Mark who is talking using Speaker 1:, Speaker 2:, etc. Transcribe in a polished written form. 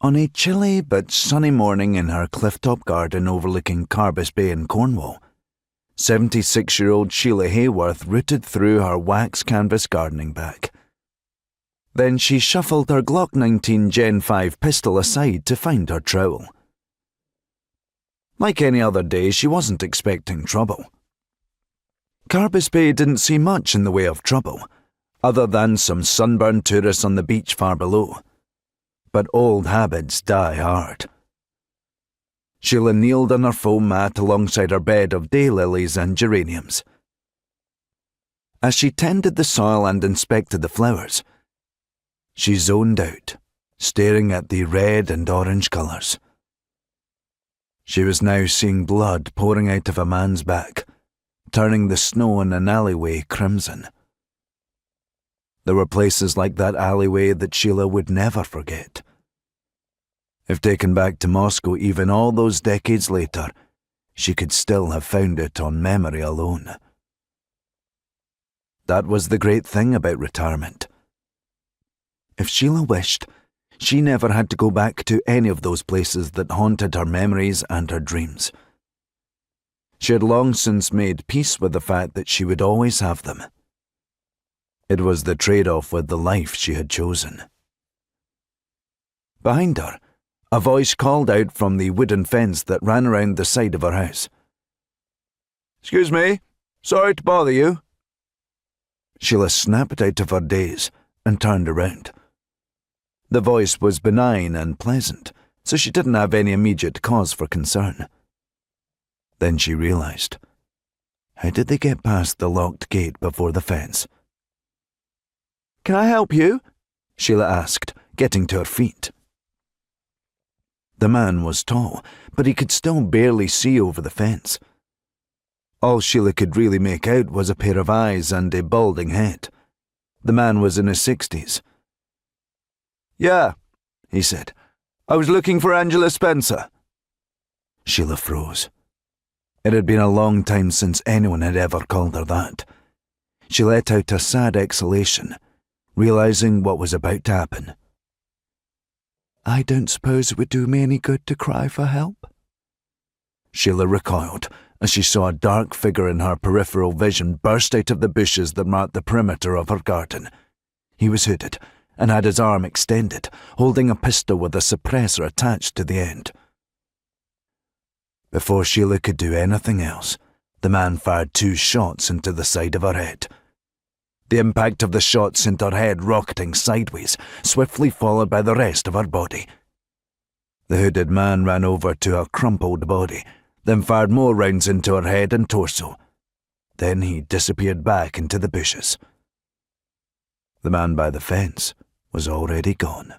Speaker 1: On a chilly but sunny morning in her cliff-top garden overlooking Carbis Bay in Cornwall, 76-year-old Sheila Hayworth rooted through her wax canvas gardening bag. Then she shuffled her Glock 19 Gen 5 pistol aside to find her trowel. Like any other day, she wasn't expecting trouble. Carbis Bay didn't see much in the way of trouble, other than some sunburned tourists on the beach far below. But old habits die hard. Sheila kneeled on her foam mat alongside her bed of daylilies and geraniums. As she tended the soil and inspected the flowers, she zoned out, staring at the red and orange colours. She was now seeing blood pouring out of a man's back, turning the snow in an alleyway crimson. There were places like that alleyway that Sheila would never forget. If taken back to Moscow even all those decades later, she could still have found it on memory alone. That was the great thing about retirement. If Sheila wished, she never had to go back to any of those places that haunted her memories and her dreams. She had long since made peace with the fact that she would always have them. It was the trade-off with the life she had chosen. Behind her, a voice called out from the wooden fence that ran around the side of her house. "Excuse me, sorry to bother you." Sheila snapped out of her daze and turned around. The voice was benign and pleasant, so she didn't have any immediate cause for concern. Then she realised. How did they get past the locked gate before the fence? "Can I help you?" Sheila asked, getting to her feet. The man was tall, but he could still barely see over the fence. All Sheila could really make out was a pair of eyes and a balding head. The man was in his 60s. "Yeah," he said. "I was looking for Angela Spencer." Sheila froze. It had been a long time since anyone had ever called her that. She let out a sad exhalation, realising what was about to happen. "I don't suppose it would do me any good to cry for help?" Sheila recoiled as she saw a dark figure in her peripheral vision burst out of the bushes that marked the perimeter of her garden. He was hooded and had his arm extended, holding a pistol with a suppressor attached to the end. Before Sheila could do anything else, the man fired 2 shots into the side of her head. The impact of the shot sent her head rocketing sideways, swiftly followed by the rest of her body. The hooded man ran over to her crumpled body, then fired more rounds into her head and torso. Then he disappeared back into the bushes. The man by the fence was already gone.